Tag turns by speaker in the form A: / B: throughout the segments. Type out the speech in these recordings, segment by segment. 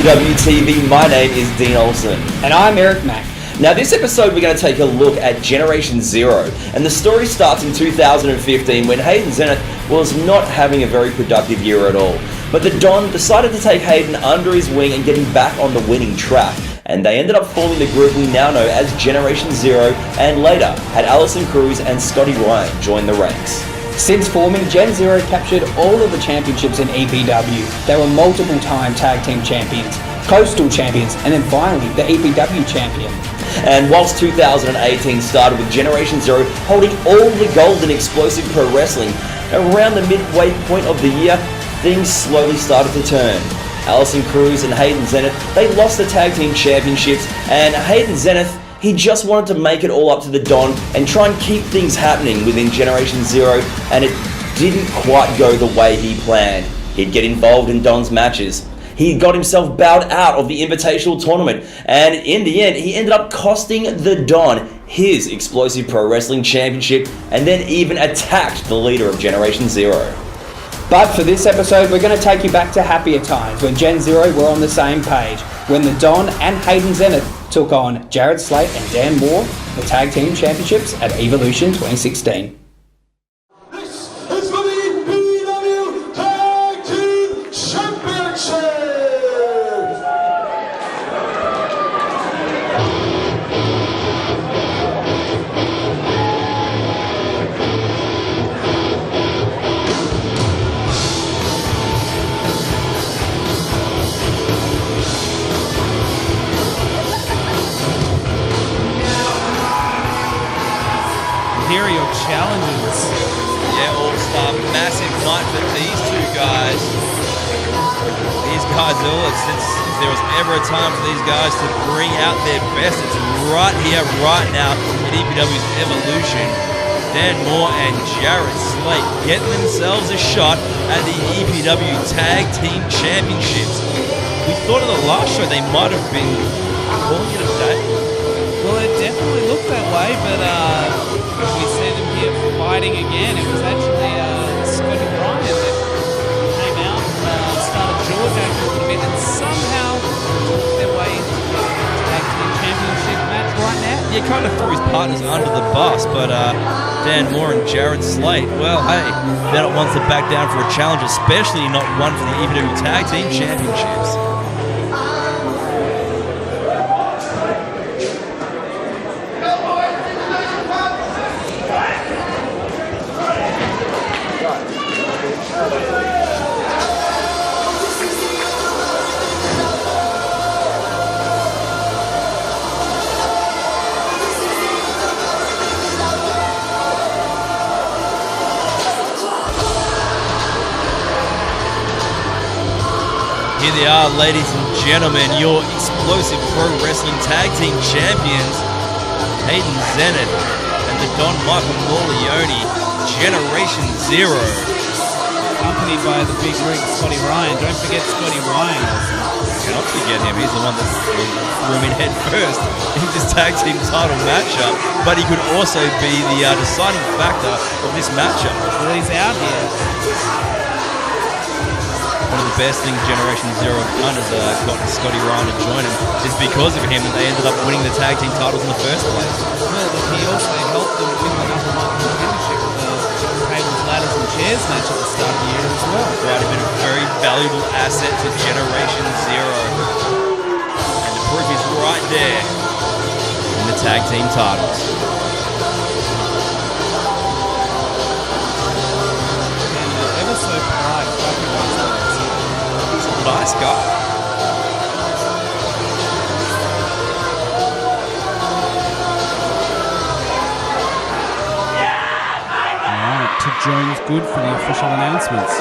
A: EPWTV. My name is Dean Olsen.
B: And I'm Eric Mack.
A: Now this episode we're going to take a look at Generation Zero, and the story starts in 2015 when Hayden Zenith was not having a very productive year at all. But the Don decided to take Hayden under his wing and get him back on the winning track, and they ended up forming the group we now know as Generation Zero, and later had Olsen and Scotty Ryan join the ranks.
B: Since forming, Gen Zero captured all of the championships in EPW. They were multiple-time tag team champions, coastal champions, and then finally the EPW champion.
A: And whilst 2018 started with Generation Zero holding all the gold in explosive pro wrestling, around the midway point of the year, things slowly started to turn. Olsen and Hayden Zenith, they lost the tag team championships, and Hayden Zenith, he just wanted to make it all up to the Don and try and keep things happening within Generation Zero, and it didn't quite go the way he planned. He'd get involved in Don's matches. He got himself bowed out of the Invitational Tournament, and in the end, he ended up costing the Don his Explosive Pro Wrestling Championship, and then even attacked the leader of Generation Zero.
B: But for this episode, we're going to take you back to happier times when Gen Zero were on the same page, when the Don and Hayden Zenith took on Jarrad, Slate and Dan Moore, the Tag Team Championships at Evolution 2016.
C: This is for the EPW Tag Team Championship!
D: Imperial challenges.
E: Yeah, all-star, massive night for these two guys. These guys, since there was ever a time for these guys to bring out their best, it's right here, right now in EPW's Evolution. Dan Moore and Jarrad Slate getting themselves a shot at the EPW Tag Team Championships. We thought of the last show they might have been calling it a day.
D: Well, it definitely looked that way, but we see them here fighting again. It was actually Scotty Ryan that came out and started jaw-jacking a little bit and somehow took their way into the Tag Team Championship match right now.
E: Yeah, kind of threw his partners under the bus, but Dan Moore and Jarrad Slate, well, hey, they're not ones to back down for a challenge, especially not one for the EPW Tag Team Championships. Here they are, ladies and gentlemen, your Explosive Pro Wrestling Tag Team Champions, Hayden Zenith and the Don Michael Morleone, Generation Zero.
D: Accompanied by the big rig Scotty Ryan. Don't forget Scotty Ryan.
E: Cannot forget him, he's the one that threw him in head first in this tag team title matchup, but he could also be the deciding factor of this matchup.
D: Well, he's out here.
E: One of the best things Generation Zero have done is gotten Scotty Ryan to join him. It's because of him that they ended up winning the tag team titles in the first place.
D: Well, but he also helped them win the number one contendership of the tables, ladders and chairs match at the start of the year as well.
E: Right, he's been a very valuable asset to Generation Zero. And the proof is right there in the tag team titles.
D: And ever so polite,
E: Nice guy.
D: Alright, to Jones good for the official announcements.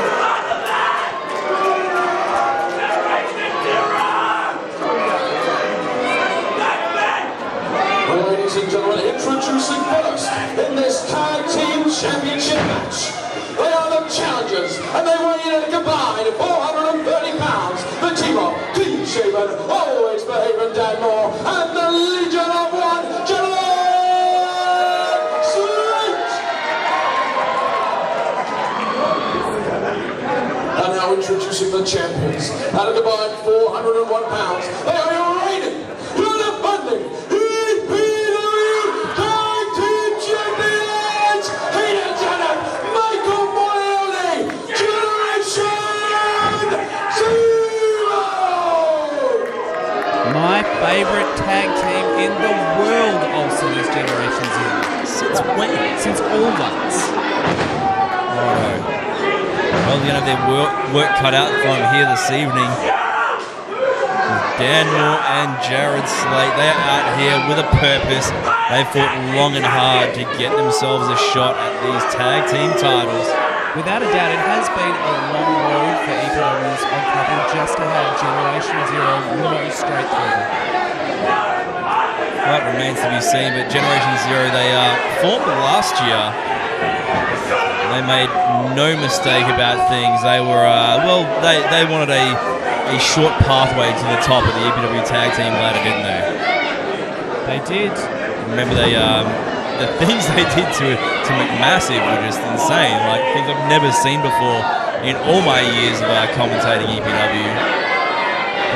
C: Ladies and gentlemen, introducing first in this Tag Team Championship match. They are the challengers, and they weigh in at a combined 430 pounds. The team of Clean Shaven, Always Behaving Dan Moore, and the Legion of One, Jarrad Slate! And now introducing is the champions. At a combined 401 pounds, they are your reigning, your defending EPW Tag Team Champions, Hayden Zenith, Michael Moyoni, Generation Zero!
D: My favourite tag team in the world, Olsen, is Generation Zero.
E: Since when?
D: Since always.
E: Well, they're going to have their work cut out for them here this evening. Dan Moore and Jarrad Slate, they are out here with a purpose. They fought long and hard to get themselves a shot at these tag team titles.
D: Without a doubt, it has been a long road for EPW's odd couple just to have Generation Zero move straight through them.
E: Well, it remains to be seen, but Generation Zero, they formed last year. They made no mistake about things. They were, they wanted a short pathway to the top of the EPW tag team ladder, didn't they?
D: They did.
E: Remember, the things they did to McMassive were just insane. Like things I've never seen before in all my years of commentating EPW.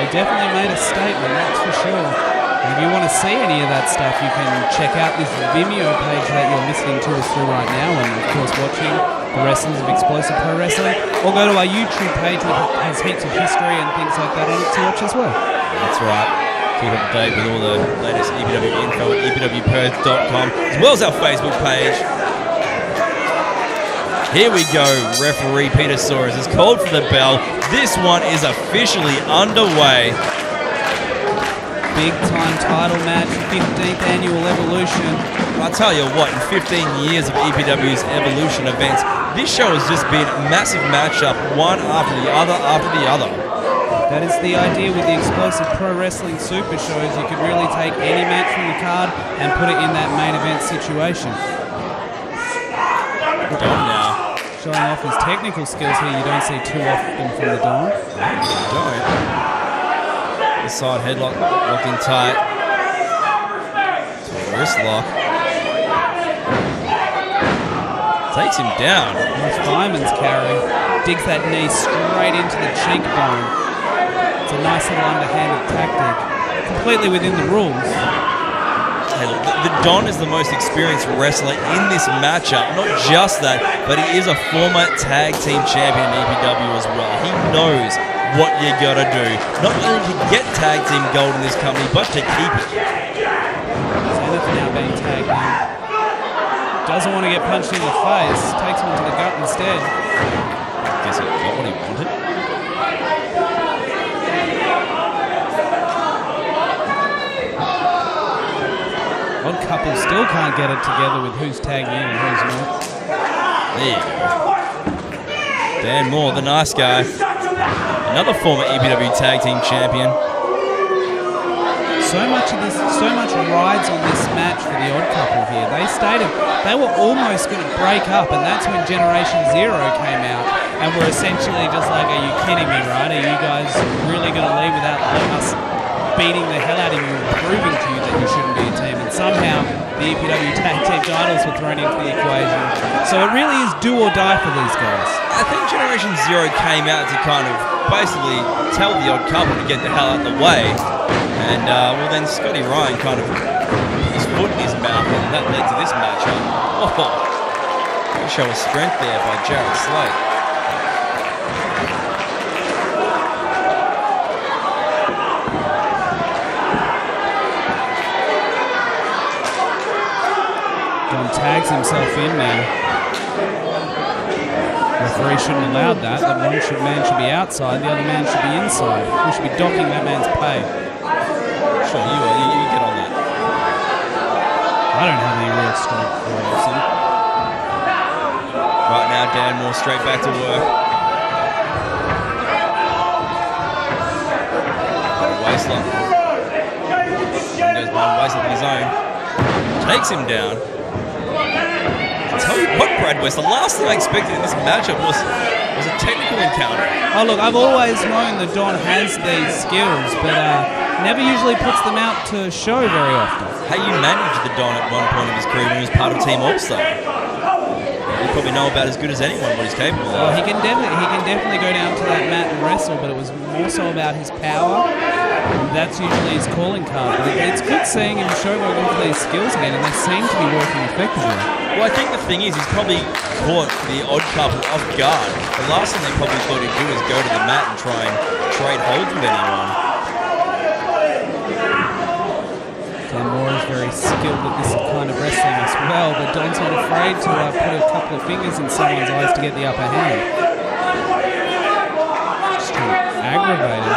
D: They definitely made a statement, that's for sure. If you want to see any of that stuff, you can check out this Vimeo page that you're listening to us through right now, and of course watching the Wrestlers of Explosive Pro Wrestling, or go to our YouTube page which has heaps of history and things like that on it to watch as well.
E: That's right. Keep up to date with all the latest EPW info at EPWPerth.com, as well as our Facebook page. Here we go. Referee Peter Soares has called for the bell. This one is officially underway.
D: Big time title match, 15th annual Evolution.
E: I'll tell you what, in 15 years of EPW's Evolution events, this show has just been a massive matchup, one after the other after the other.
D: That is the idea with the Explosive Pro Wrestling Super Shows. You could really take any match from the card and put it in that main event situation.
E: Don now.
D: Showing off his technical skills here, you don't see too often from the Don.
E: You don't. The side headlock locked in tight. Wrist lock. Takes him down.
D: Nice fireman's carry. Digs that knee straight into the cheekbone. It's a nice little underhanded tactic. Completely within the rules.
E: Hey, look, the Don is the most experienced wrestler in this matchup. Not just that, but he is a former tag team champion in EPW as well. He knows what you gotta do. Not only to get tag team gold in this company, but to keep it.
D: Zenith now being tagged in. Doesn't want to get punched in the face. Takes him to the gut instead.
E: Guess he got what he wanted.
D: Odd couple still can't get it together with who's tagging in and who's not.
E: There you go. Dan Moore, the nice guy. Another former EPW Tag Team Champion.
D: So much rides on this match for the odd couple here. They stated they were almost going to break up, and that's when Generation Zero came out and were essentially just like, are you kidding me, right? Are you guys really going to leave without us beating the hell out of you and proving to you that you shouldn't be a team? And somehow the EPW Tag Team titles were thrown into the equation. So it really is do or die for these guys.
E: I think Generation Zero came out to kind of basically tell the odd couple to get the hell out of the way. And, then Scotty Ryan kind of put his foot in his mouth, and that led to this matchup. Oh, good show of strength there by Jarrad Slate.
D: Don tags himself in now. Referee shouldn't have allowed that. The one man should be outside, the other man should be inside. We should be docking that man's pay.
E: Sure, you get on that.
D: I don't have any real strength for Olsen.
E: Right now, Dan Moore straight back to work. Got a waistlock. Goes behind waistlock of his own. Takes him down. I'll tell you what, Brad West, the last thing I expected in this matchup was a technical encounter.
D: Oh look, I've always known that Don has these skills, but never usually puts them out to show very often.
E: Hey, you managed the Don at one point of his career when he was part of Team All-Star. probably know about as good as anyone what he's capable
D: Well,
E: of.
D: he can definitely go down to that mat and wrestle, but it was more so about his power. That's usually his calling card. But it's good seeing him show off these skills again, and they seem to be working effectively.
E: Well, I think the thing is, he's probably caught the odd couple off guard. The last thing they probably thought he'd do is go to the mat and try and trade holds with anyone.
D: Dan Moore is very skilled at this kind of wrestling as well, but Don's not afraid to put a couple of fingers in someone's eyes to get the upper hand. Just trying to aggravate him.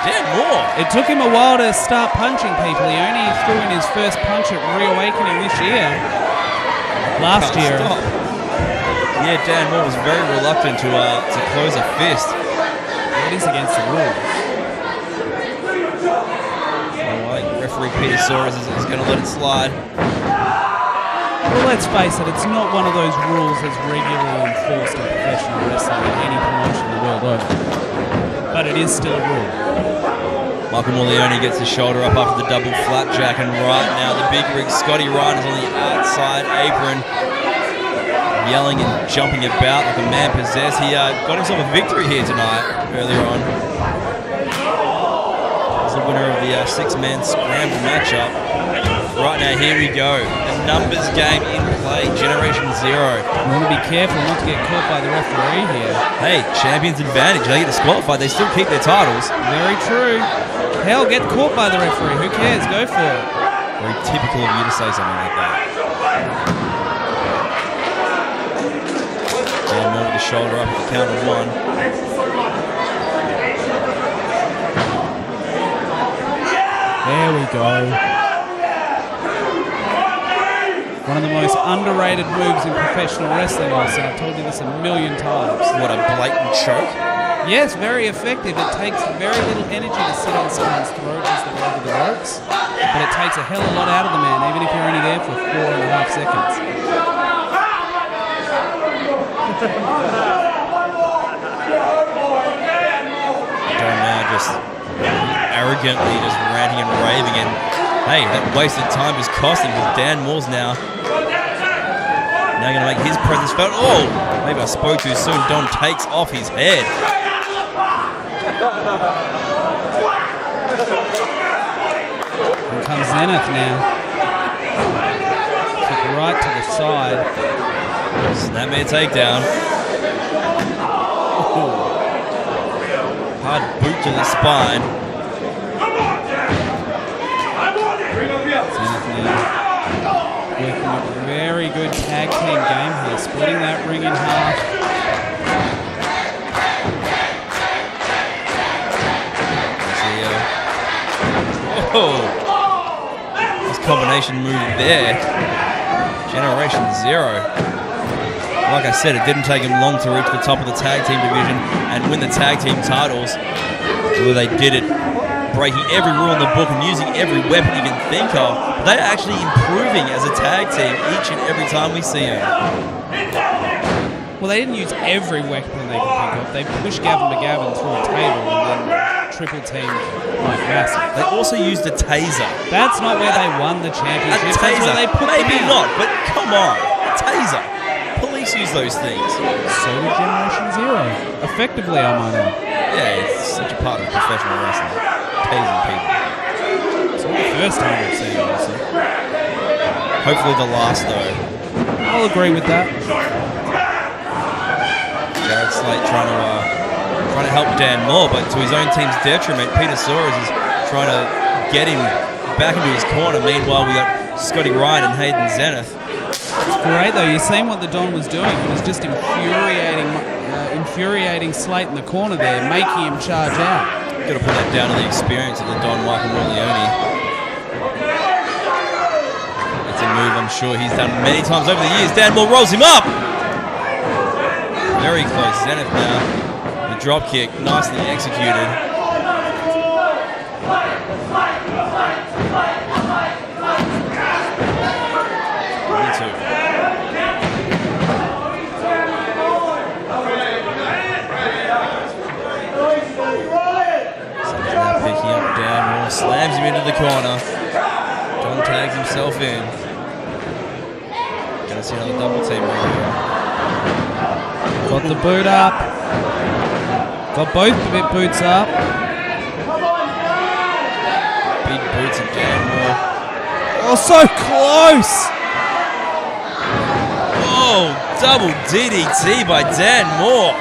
E: Dan Moore!
D: It took him a while to start punching people. He only threw in his first punch at Reawakening this year. Last year.
E: Stop. Yeah, Dan Moore was very reluctant to close a fist.
D: It is against the rules.
E: Referee Peter Soares is going to let it slide.
D: Well, let's face it, it's not one of those rules that's regularly enforced in professional wrestling in any promotion the world over. But it is still a rule.
E: Michael Morleone gets his shoulder up after the double flapjack, and right now the big rig Scotty Ryan is on the outside apron, yelling and jumping about like a man possessed. He got himself a victory here tonight, earlier on. The winner of the six-man scramble matchup. Right now, here we go. The numbers game in play. Generation Zero.
D: You want to be careful not to get caught by the referee here.
E: Hey, champion's advantage. They get disqualified. They still keep their titles.
D: Very true. Hell, get caught by the referee. Who cares? Go for it.
E: Very typical of you to say something like that. Dan Moore with the shoulder up at the count of one.
D: There we go. One of the most underrated moves in professional wrestling, Olsen. I've told you this a million times.
E: What a blatant choke.
D: Yes, very effective. It takes very little energy to sit on someone's throat as they go over the ropes, but it takes a hell of a lot out of the man, even if you're only there for 4.5 seconds.
E: John now just arrogantly just ranting and raving, and hey, that wasted time is costing because Dan Moore's now going to make his presence felt. Oh, maybe I spoke too soon. Don takes off his head.
D: Here comes Zenith now. Kick right to the side.
E: Snapmare takedown. Ooh. Hard boot to the spine.
D: Zenith now working a very good tag team game here, splitting that ring in half.
E: This combination move there. Generation Zero. Like I said, it didn't take him long to reach the top of the tag team division and win the tag team titles. Well, they did it breaking every rule in the book and using every weapon you can think of. But they're actually improving as a tag team each and every time we see them.
D: Well, they didn't use every weapon they could think of. They pushed Gavin McGavin through a table and then triple teamed Mike Massey.
E: They also used a taser.
D: That's not where they won the championship.
E: A taser.
D: That's where they put
E: Maybe
D: them
E: not,
D: out.
E: but come on. A taser. Police use those things.
D: So did Generation Zero. Effectively, I might add.
E: Yeah, it's such a part of professional wrestling. Tasing people.
D: It's not the first time we've seen it, also.
E: Hopefully the last, though.
D: I'll agree with that.
E: Jarrad Slate trying to help Dan Moore, but to his own team's detriment. Peter Soares is trying to get him back into his corner. Meanwhile, we got Scotty Ryan and Hayden Zenith.
D: It's great, though. You've seen what the Don was doing. He was just infuriating Slate in the corner there, making him charge out.
E: Got to put that down to the experience of the Don Michael Morleone. It's a move I'm sure he's done many times over the years. Dan Moore rolls him up. Very close. Zenith now. The drop kick, nicely executed. Slams him into the corner. Don tags himself in. Gonna Might see another double team right here.
D: Got the boot up. Got both of it boots up.
E: Big boots of Dan Moore.
D: Oh, so close!
E: Oh, double DDT by Dan Moore.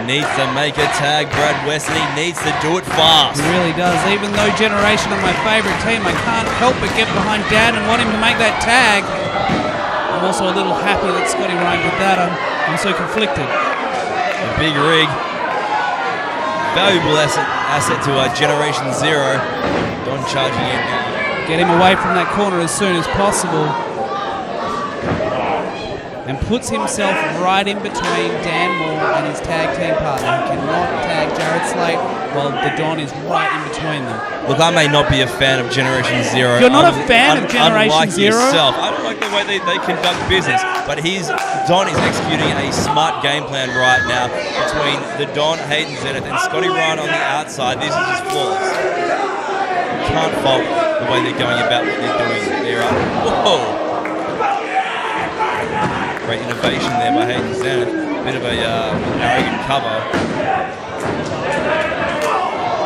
E: He needs to make a tag, Brad West, and he needs to do it fast.
D: He really does. Even though Generation are my favourite team, I can't help but get behind Dan and want him to make that tag. I'm also a little happy that Scotty Ryan did that. I'm so conflicted.
E: The big rig. Valuable asset to our Generation Zero. Don charging in now.
D: Get him away from that corner as soon as possible. And puts himself right in between Dan Moore and his tag team partner. He cannot tag Jarrad Slate while the Don is right in between them.
E: Look, I may not be a fan of Generation Zero.
D: You're not a fan of Generation Zero?
E: Yourself. I don't like the way they conduct business, but Don is executing a smart game plan right now between the Don, Hayden Zenith, and Scotty Ryan on the outside. This is just flawless. Can't fault the way they're going about what they're doing. Whoa! Great innovation there by Hayden Zenith. Bit of a arrogant cover.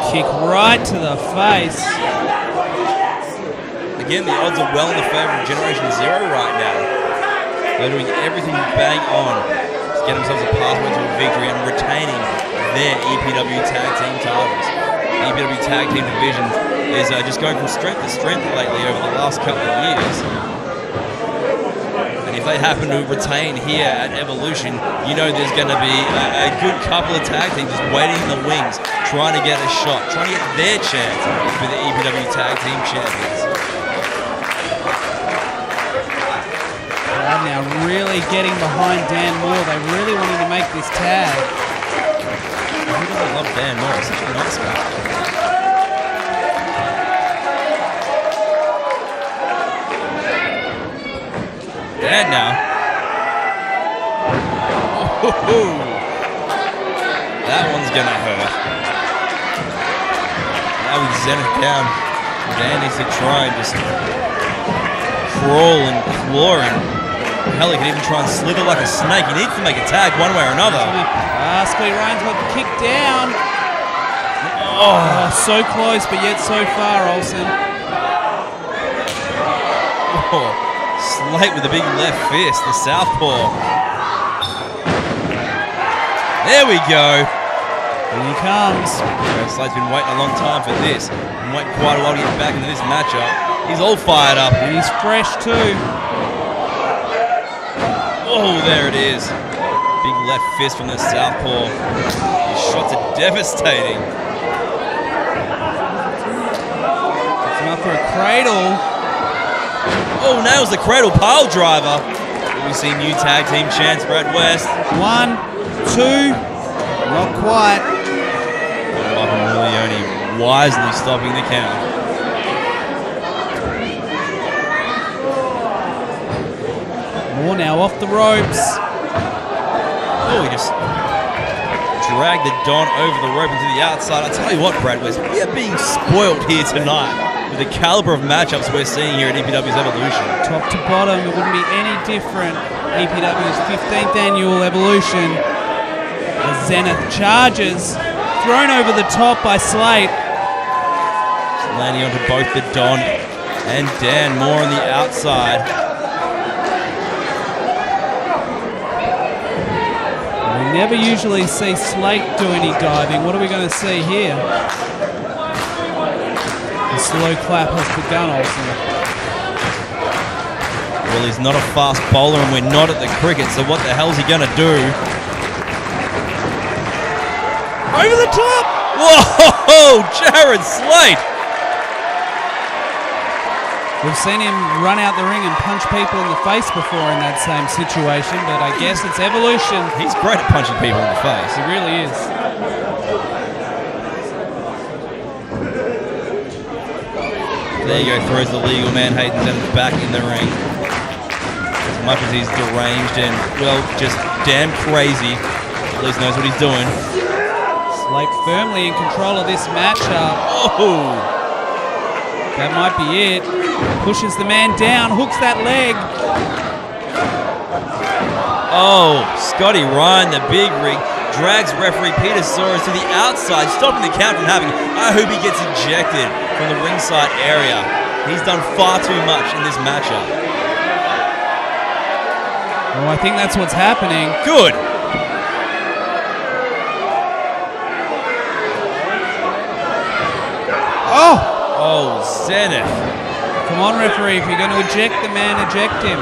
D: Kick right to the face.
E: Again, the odds are well in the favour of Generation Zero right now. They're doing everything bang on to get themselves a pathway to a victory and retaining their EPW Tag Team titles. The EPW Tag Team division is just going from strength to strength lately over the last couple of years. If they happen to retain here at Evolution, you know there's going to be a good couple of tag teams just waiting in the wings, trying to get a shot, trying to get their chance for the EPW Tag Team Champions.
D: Crowd now really getting behind Dan Moore. They really wanting to make this tag.
E: Who doesn't love Dan Moore? He's such a nice guy. Dan now. That one's gonna hurt. Now with Zenith down, Dan needs to try and just crawl and claw and hell, he can even try and slither like a snake. He needs to make a tag one way or another.
D: Scotty Ryan's got the kick down. Oh, so close, but yet so far, Olsen.
E: Oh. Slate with a big left fist, the southpaw. There we go.
D: Here he comes.
E: Slate's been waiting a long time for this. Been waiting quite a while to get back into this matchup. He's all fired up.
D: And he's fresh too.
E: Oh, there it is. Big left fist from the southpaw. His shots are devastating.
D: Gets him up for a cradle.
E: Oh, nails the cradle pile driver. We see new tag team chance, Brad West.
D: 1, 2, not quite.
E: Michael Milioni wisely stopping the count.
D: Moore now off the ropes.
E: Oh, he just dragged the Don over the rope into the outside. I tell you what, Brad West, we are being spoiled here tonight with the caliber of matchups we're seeing here at EPW's Evolution.
D: Top to bottom, it wouldn't be any different. EPW's 15th annual Evolution. The Zenith charges, thrown over the top by Slate.
E: Just landing onto both the Don and Dan Moore on the outside.
D: We never usually see Slate do any diving. What are we going to see here? The slow clap has begun, Olsen.
E: Well, he's not a fast bowler and we're not at the cricket, so what the hell's he going to do?
D: Over the top!
E: Whoa! Jarrad Slate!
D: We've seen him run out the ring and punch people in the face before in that same situation, but I guess it's Evolution.
E: He's great at punching people in the face.
D: He really is.
E: There you go, throws the legal man, Hayden Zenith back in the ring. As much as he's deranged and, well, just damn crazy, at least knows what he's doing.
D: Slate firmly in control of this matchup.
E: Oh!
D: That might be it. Pushes the man down, hooks that leg.
E: Oh, Scotty Ryan, the big rig, drags referee Peter Soares to the outside, stopping the count from happening. I hope he gets ejected from the ringside area. He's done far too much in this matchup.
D: Oh, I think that's what's happening.
E: Good. Oh, Zenith.
D: Come on, referee. If you're going to eject the man, eject him.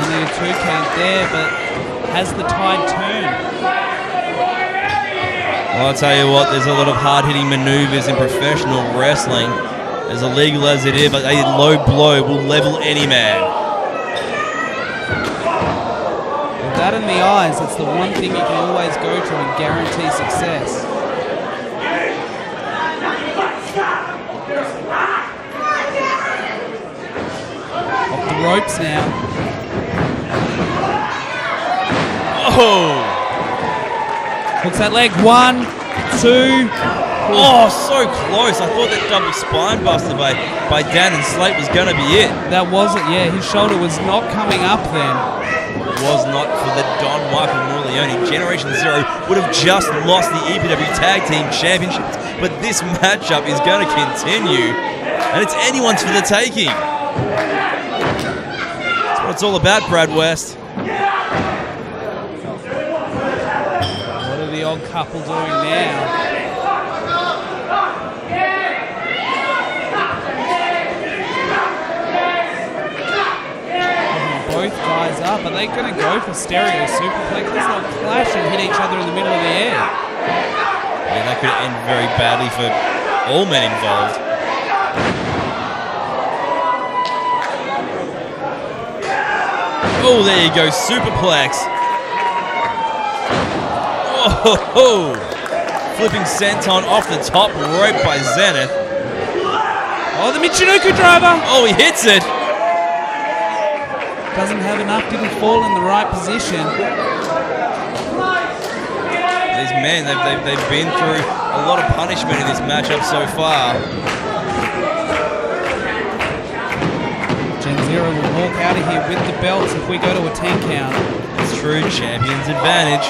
D: Only a 2 count there, but has the tide turned?
E: Well, I'll tell you what, there's a lot of hard-hitting maneuvers in professional wrestling. As illegal as it is, but a low blow will level any man.
D: With that in the eyes, it's the one thing you can always go to and guarantee success. Off the ropes now.
E: Oh!
D: Hooks that leg. 1, 2.
E: Oh, so close. I thought that double spine buster by Dan and Slate was going to be it.
D: That wasn't, yeah. His shoulder was not coming up then.
E: Was not for the Don Michael Morleone. Generation Zero would have just lost the EPW Tag Team Championships, but this matchup is going to continue, and it's anyone's for the taking. That's what it's all about, Brad West.
D: What are the odd couple doing now? Both guys up. Are they going to go for stereo superplexes? They'll clash and hit each other in the middle of the air.
E: Yeah, that could end very badly for all men involved. Oh, there you go, superplex. Oh, flipping senton off the top rope by Zenith.
D: Oh, the Michinoku driver.
E: Oh, he hits it.
D: Doesn't have enough, didn't fall in the right position.
E: These men, they've been through a lot of punishment in this matchup so far.
D: Gen Zero will walk out of here with the belts if we go to a 10 count.
E: It's true, champion's advantage.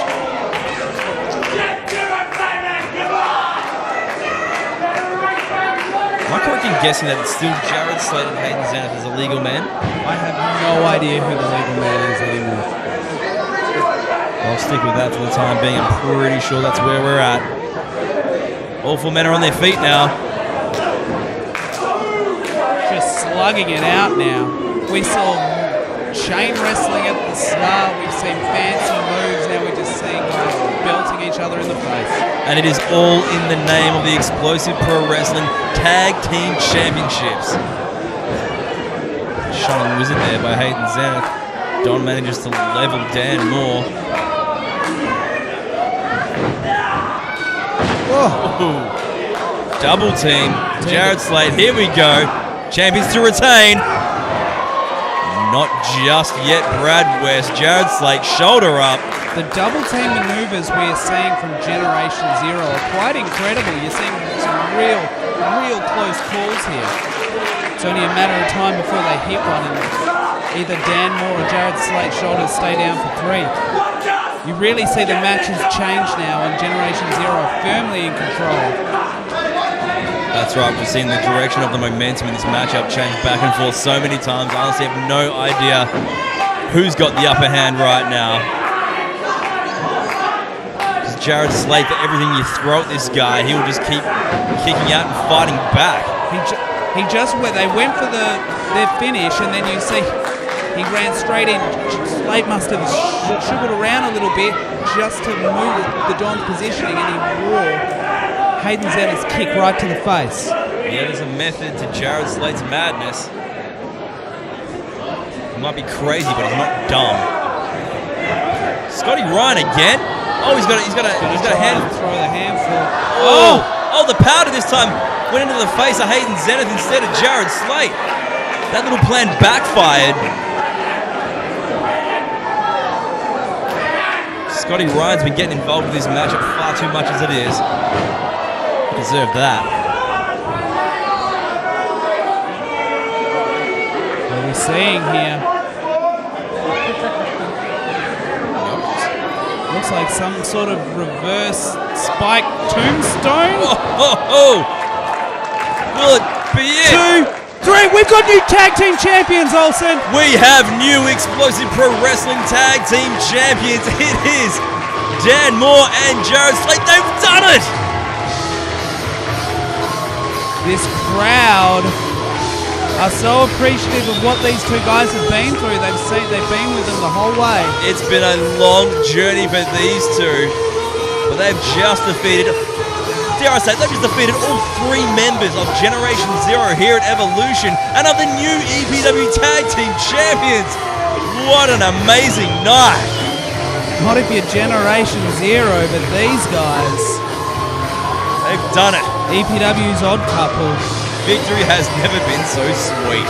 E: Am I correct in guessing that it's still Jarrad, Slate, and Hayden Zenith as a legal man?
D: I have no idea who the legal man is anymore.
E: I'll stick with that for the time being. I'm pretty sure that's where we're at. All 4 men are on their feet now.
D: Just slugging it out now. We saw chain wrestling at the start. We've seen fancy moves. Now we're just seeing guys belting each other in the face.
E: And it is all in the name of the Explosive Pro Wrestling Tag Team Championships. Shining Wizard there by Hayden Zenith. Don manages to level Dan Moore. Oh. Double team. Jarrad Slate. Here we go. Champions to retain. Not just yet, Brad West. Jarrad Slate, shoulder up.
D: The double team maneuvers we're seeing from Generation Zero are quite incredible. You're seeing some real close calls here. It's only a matter of time before they hit one, and either Dan Moore or Jarrad Slate's shoulders stay down for 3. You really see the matches change now, and Generation Zero are firmly in control.
E: That's right, we've seen the direction of the momentum in this matchup change back and forth so many times. I honestly have no idea who's got the upper hand right now. Because Jarrad Slate, for everything you throw at this guy, he will just keep kicking out and fighting back.
D: They went for their finish, and then you see he ran straight in. Slate must have sugared around a little bit just to move the Don's positioning, and he wore Hayden Zenith's kick right to the face.
E: Yeah, there's a method to Jarrad Slate's madness. He might be crazy, but he's not dumb. Scotty Ryan again. Oh, he's got a hand.
D: Throw the handful.
E: Oh, the powder this time went into the face of Hayden Zenith instead of Jarrad Slate. That little plan backfired. Scotty Ryan's been getting involved with this matchup far too much as it is. Deserved that.
D: What are we seeing here? Looks like some sort of reverse spike tombstone.
E: Will it be it?
D: 2, 3. We've got new tag team champions, Olsen.
E: We have new Explosive Pro Wrestling Tag Team Champions. It is Dan Moore and Jarrad Slate. They've done it!
D: This crowd are so appreciative of what these two guys have been through. They've been with them the whole way.
E: It's been a long journey for these two, but they've just defeated, dare I say, they've just defeated all 3 members of Generation Zero here at Evolution and are the new EPW Tag Team Champions. What an amazing night.
D: Not if you're Generation Zero, but these guys.
E: They've done it.
D: EPW's odd couple.
E: Victory has never been so sweet.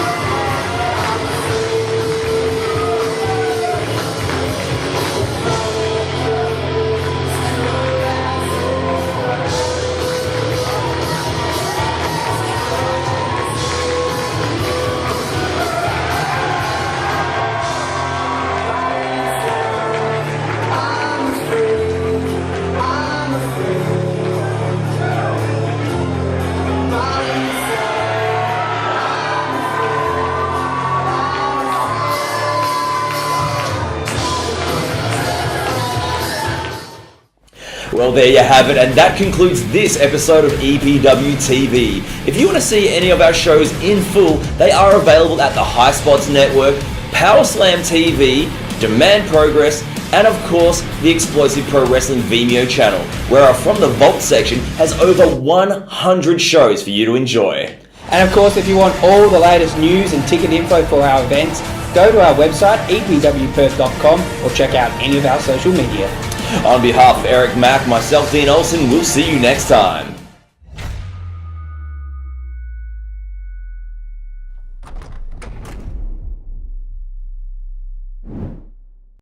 A: Well, there you have it, and that concludes this episode of EPWTV. If you want to see any of our shows in full, they are available at the High Spots Network, Power Slam TV, Demand Progress, and of course, the Explosive Pro Wrestling Vimeo channel, where our From the Vault section has over 100 shows for you to enjoy.
B: And of course, if you want all the latest news and ticket info for our events, go to our website, epwperth.com, or check out any of our social media.
A: On behalf of Eric Mack, myself, Dean Olsen, we'll see you next time.